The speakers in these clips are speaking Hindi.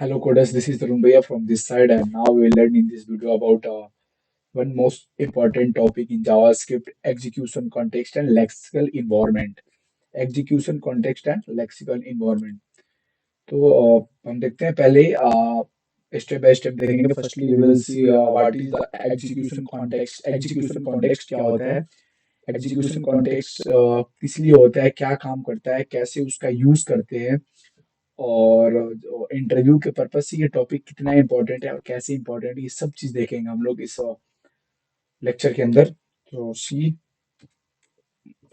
Hello coders, this is Tarun Bhaiya from this side, and now we'll learn in this video about one most important topic in JavaScript: execution context and lexical environment. Execution context and lexical environment. तो हम देखते हैं पहले स्टेप बाय स्टेप देखेंगे. Firstly we will see what is the execution context. Execution context क्या होता है? एग्जीक्यूशन कॉन्टेक्स्ट किस लिए होता है, क्या काम करता है, कैसे उसका यूज करते हैं, और इंटरव्यू के पर्पज से ये टॉपिक कितना इम्पोर्टेंट है और कैसे इम्पोर्टेंट है, ये सब चीज देखेंगे हम लोग इस लेक्चर के अंदर. तो सी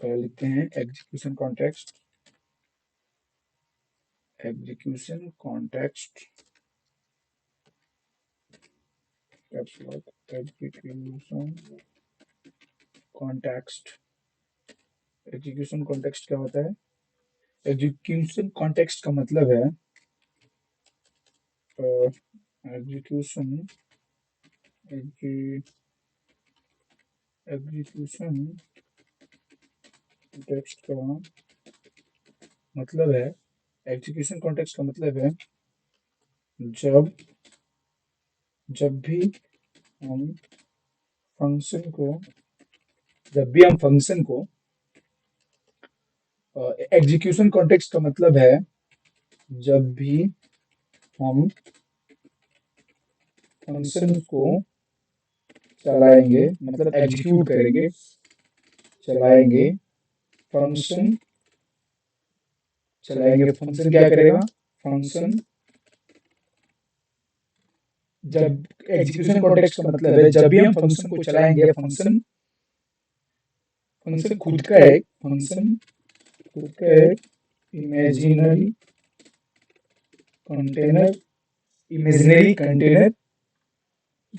लिखते हैं execution context. Execution context execution context. Execution context क्या होता है? एग्जीक्यूशन कॉन्टेक्स्ट का मतलब है एग्जीक्यूशन एग्जीक्यूशन कॉन्टेक्स्ट का मतलब है एग्जीक्यूशन कॉन्टेक्स्ट का मतलब है जब जब भी हम फंक्शन को जब भी हम फंक्शन को एग्जीक्यूशन कॉन्टेक्स्ट का मतलब है जब भी हम फंक्शन को चलाएंगे, मतलब एग्जीक्यूट करेंगे, चलाएंगे फंक्शन चलाएंगे फंक्शन क्या करेगा? फंक्शन जब एग्जीक्यूशन कॉन्टेक्स्ट का मतलब है जब भी हम फंक्शन को चलाएंगे, फंक्शन फंक्शन खुद का एक इमेजिनरी कंटेनर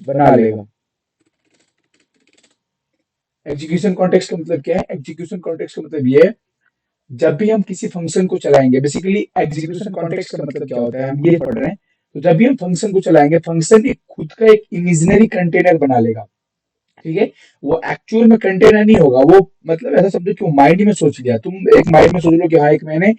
बना लेगा. एग्जीक्यूशन कॉन्टेक्स्ट का मतलब क्या है? एग्जीक्यूशन कॉन्टेक्स्ट का मतलब ये है जब भी हम किसी फंक्शन को चलाएंगे. बेसिकली एग्जीक्यूशन कॉन्टेक्स्ट का मतलब क्या होता है, हम ये पढ़ रहे हैं. तो जब भी हम फंक्शन को चलाएंगे, फंक्शन एक खुद का एक इमेजिनरी कंटेनर बना लेगा. ठीक है, वो एक्चुअल में कंटेनर नहीं होगा. वो मतलब ऐसा समझो कि माइंड में सोच लिया. तुम एक माइंड में सोच लो कि हाँ, एक मैंने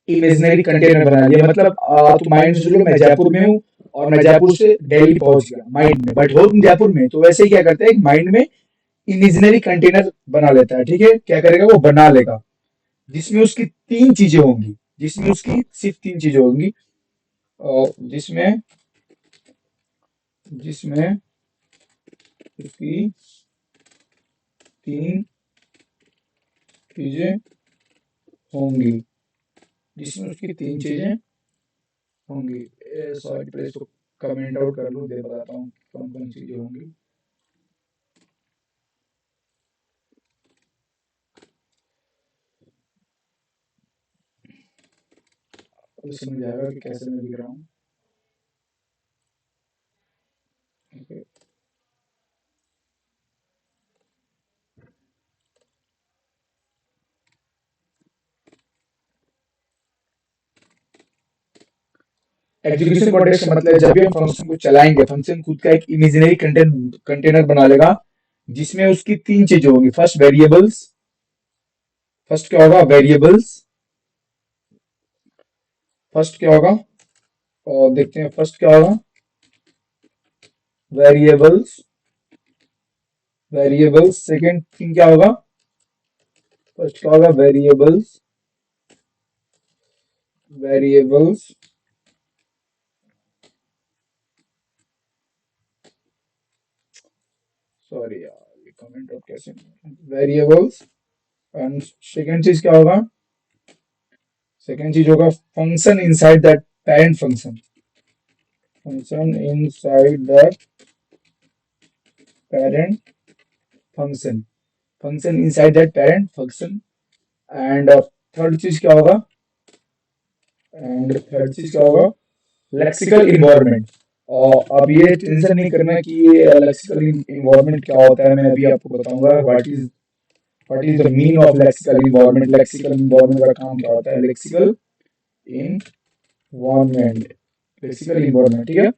इमेजिनरी कंटेनर बना लिया. मतलब तुम माइंड में सोच लो मैं जयपुर में हूँ और मैं जयपुर से दिल्ली पहुंच गया माइंड में, बट हो तुम जयपुर में. तो वैसे ही क्या करता है, एक माइंड में इमेजिनरी कंटेनर बना लेता है. ठीक है, क्या करेगा? वो बना लेगा जिसमें उसकी तीन चीजें होंगी. जिसमें उसकी सिर्फ तीन चीजें होंगी, और जिसमें जिसमें उसकी तीन चीजें होंगी. जिसमें उसकी तीन चीजें होंगी. सॉरी, पहले इसको कमेंट आउट कर लूँ, दे बताता हूँ कौन कौन चीजें होंगी. तो समझ आएगा कि कैसे मैं लिख रहा हूँ. Okay. एग्जीक्यूशन कॉन्टेक्स्ट का मतलब है जब भी हम फंक्शन को चलाएंगे, फंक्शन खुद का एक इमेजिनरी कंटेनर बना लेगा जिसमें उसकी तीन चीजें होंगी. फर्स्ट क्या होगा? वेरिएबल्स. फर्स्ट क्या होगा? और देखते हैं फर्स्ट क्या होगा. वेरिएबल्स. सेकंड थिंग क्या होगा? फर्स्ट क्या होगा? वेरिएबल्स. सॉरी यार, ये कमेंट आउट कैसे? वेरिएबल्स. एंड सेकंड चीज क्या होगा? सेकंड चीज होगा function inside that parent function. Function inside that parent function. Function inside that parent function. And third चीज क्या होगा? Lexical environment. और अब ये टेंशन नहीं करना कि ये लेक्सिकल इन्वायरमेंट क्या होता है. मैं अभी आपको बताऊंगा what is the meaning of lexical environment. Lexical environment का काम क्या होता है? Environment lexical environment. ठीक है,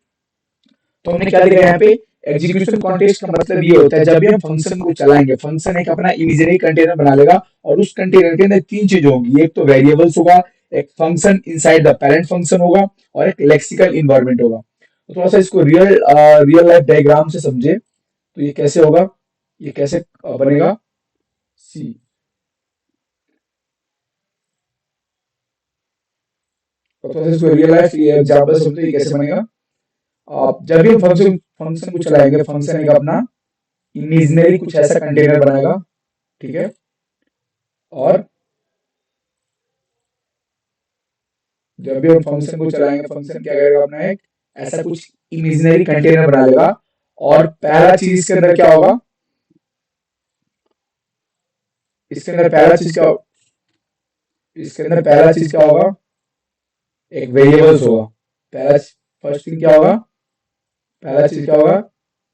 तो हमने क्या देखा यहाँ पे? एग्जीक्यूशन कॉन्टेक्स्ट का मतलब ये होता है जब भी हम फंक्शन को चलाएंगे, फंक्शन एक अपना इमेजिनरी कंटेनर बना लेगा और उस कंटेनर के अंदर तीन चीजें होंगी, एक तो वेरिएबल्स होगा, एक function inside the parent function होगा और एक लेक्सिकल इन्वायरमेंट होगा। तो थोड़ा सा इसको रियल लाइफ डायग्राम से समझे तो ये कैसे होगा, ये कैसे बनेगा। सी, तो थोड़ा सा इसको रियल लाइफ एग्जांपल समझो ये कैसे बनेगा। आप जब भी हम फंक्शन फंक्शन को चलाएंगे, फंक्शन एक अपना इमेजिनरी कुछ ऐसा कंटेनर बनाएगा, ठीक है। और जब भी हम फंक्शन को चलाएंगे, फंक्शन क्या करेगा, अपना एक ऐसा कुछ इमेजिनरी कंटेनर बना लेगा। और पहला चीज इसके अंदर क्या होगा, इसके अंदर पहला चीज क्या, इसके अंदर पहला चीज क्या होगा, एक वेरिएबल्स होगा। पहला फर्स्ट थिंग क्या होगा, पहला चीज क्या होगा,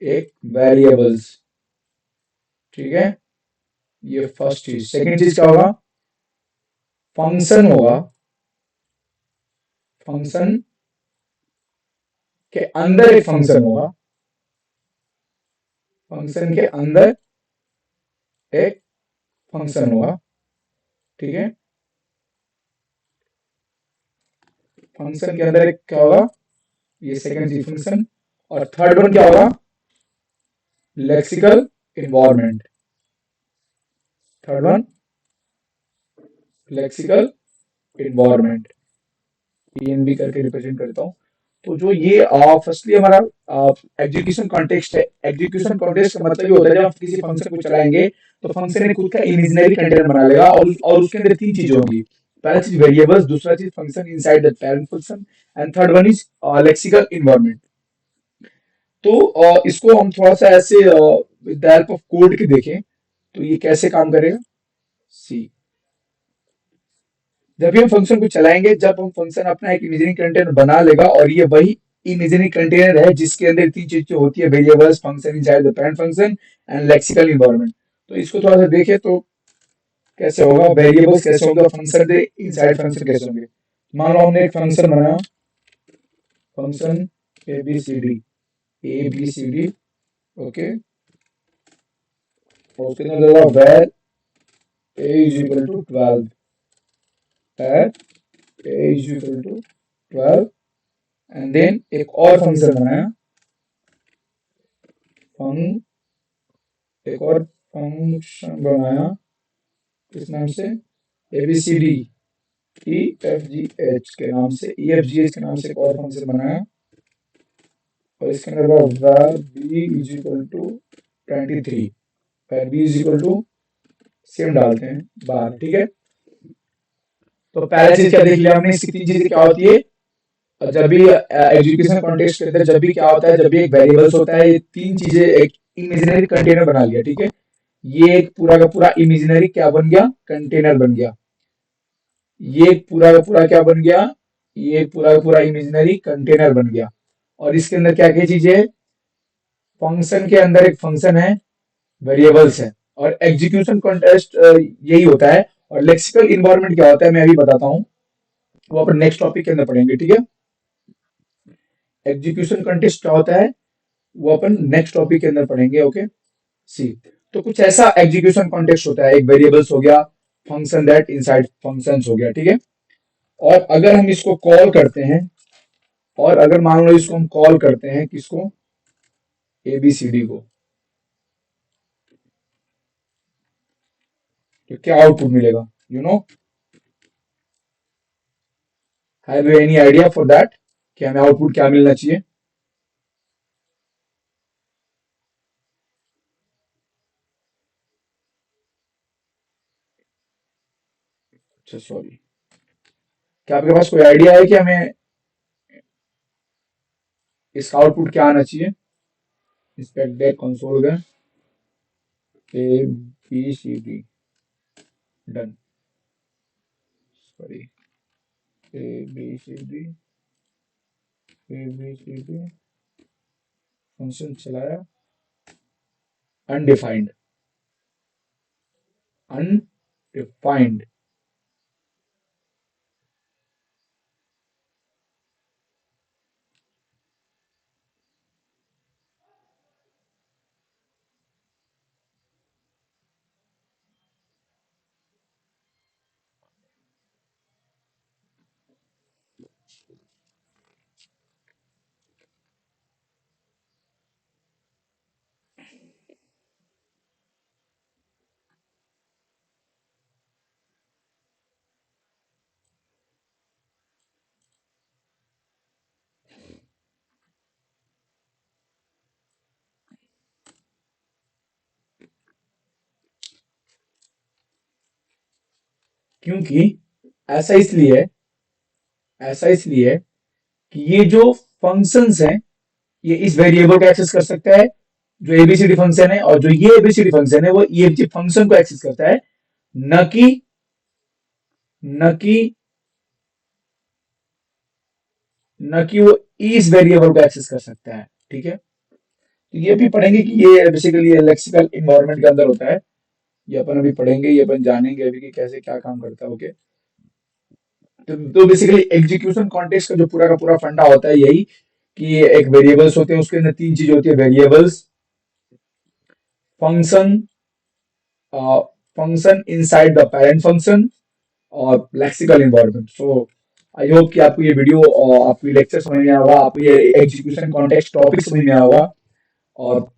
एक वेरिएबल्स, ठीक है। ये फर्स्ट चीज। सेकंड चीज क्या होगा, फंक्शन होगा, फंक्शन के अंदर एक फंक्शन होगा, फंक्शन के अंदर एक फंक्शन होगा, ठीक है। फंक्शन के अंदर एक क्या होगा, ये सेकंड चीज फंक्शन। और थर्ड वन क्या होगा, lexical environment. Third one lexical environment, PNB करके रिप्रेजेंट करता हूँ। तो जो ये फर्स्टली हमारा एग्जीक्यूशन कॉन्टेक्स्ट है। एग्जीक्यूशन कॉन्टेक्स्ट का मतलब ये होता है जब आप किसी फंक्शन को चलाएंगे तो फंक्शन ने खुद का इमेजिनरी कंटेनर बना लेगा और उसके अंदर तीन चीजें होंगी। पहला चीज वेरिएबल्स, दूसरा चीज function inside the parent function and third one is lexical environment. तो इसको हम थोड़ा सा ऐसे with the help of code के देखें तो ये कैसे काम करेगा। सी, जब भी हम फंक्शन को चलाएंगे, जब हम फंक्शन अपना एक इमेजिनरी कंटेनर बना लेगा और ये वही इमेजिनरी कंटेनर है जिसके अंदर तीन चीजें होती है, variables, function inside the parent function and lexical environment. तो इसको थोड़ा सा देखें तो कैसे होगा, वेरिएबल्स कैसे होंगे, फंक्शन दे इनसाइड फंक्शन कैसे होंगे। मान लो हमने एक फंक्शन बनाया, function A B C D, A B C D, okay. और उसके अंदर होगा var A is equal to 12, var A is equal to 12। And then एक और फंक्शन बनाया, फंग एक और फंक्शन बनाया किस नाम से, A B C D E F G H के नाम से, ई एफ जी एच के नाम से एक और फंक्शन बनाया। और इसके अंदर var b is equal to 23, var b is equal to same डालते हैं 12, ठीक है। तो पहला चीज क्या देख लिया हमने, इसकी तीन चीजें क्या होती है। और जब भी एजुकेशन कॉन्टेक्स्ट के अंदर जब भी क्या होता है, जब भी एक वेरिएबल्स होता है, ये तीन चीजें एक इमेजिनरी कंटेनर बना लिया, ठीक है। ये एक पूरा का पूरा इमेजिनरी क्या बन गया, कंटेनर बन गया। ये एक पूरा का पूरा क्या बन गया, ये एक पूरा का पूरा इमेजिनरी कंटेनर बन गया। और इसके अंदर क्या क्या चीजें है, फंक्शन के अंदर एक फंक्शन है, वेरिएबल्स है। और एग्जीक्यूशन कॉन्टेक्स्ट यही होता है। और लेक्सिकल इन्वायरमेंट क्या होता है मैं अभी बताता हूँ, वो अपन नेक्स्ट टॉपिक के अंदर पढ़ेंगे, ठीक है। एग्जीक्यूशन कॉन्टेक्स्ट क्या होता है वो अपन नेक्स्ट टॉपिक के अंदर पढ़ेंगे, ओके। सी, तो कुछ ऐसा एग्जीक्यूशन कॉन्टेक्स्ट होता है, एक वेरिएबल्स हो गया, फंक्शन दैट इनसाइड फंक्शंस हो गया, ठीक है। और अगर हम इसको कॉल करते हैं, और अगर मान लो इसको हम कॉल करते हैं किसको, एबीसीडी को, तो क्या आउटपुट मिलेगा, you know, have you any idea for that कि हमें आउटपुट क्या मिलना चाहिए। अच्छा सॉरी, क्या आपके पास कोई आइडिया है कि हमें इसका आउटपुट क्या आना चाहिए। इंस्पेक्ट दैट कंसोल का, A B C D, done, sorry, A B C D, A B C D, function चलाया, अनडिफाइंड, अनडिफाइंड, क्योंकि ऐसा इसलिए ऐसा इसलिए कि ये जो फंक्शंस हैं, ये इस वेरिएबल को एक्सेस कर सकता है, जो एबीसीडी फंक्शन है, और जो ये एबीसीडी फंक्शन है वो ये फंक्शन को एक्सेस करता है, न कि न कि न कि वो इस वेरिएबल को एक्सेस कर सकता है। ठीक है, तो ये भी पढ़ेंगे कि ये बेसिकली लेक्सिकल इन्वायरमेंट के अंदर होता है। ये अपन अभी पढ़ेंगे, ये अपन जानेंगे अभी कि कैसे क्या काम करता है। ओके, तो बेसिकली एग्जीक्यूशन कॉन्टेक्स्ट का जो पूरा का पूरा फंडा होता है यही, कि एक वेरिएबल्स होते हैं, उसके अंदर तीन चीजें होती है: variables, function, function inside the parent function, और lexical environment. So I hope कि आपको ये वीडियो और आपको ये लेक्चर समझ में आया होगा, आपको ये एग्जीक्यूशन कॉन्टेक्स्ट टॉपिक समझ में आया होगा। और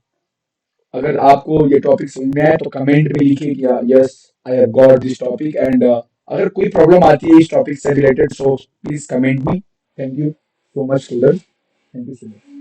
अगर आपको ये टॉपिक समझ में आए तो कमेंट में लिखिए कि yes, I have got this topic. And अगर कोई प्रॉब्लम आती है इस टॉपिक से related, so please comment me. Thank you so much student, thank you so much.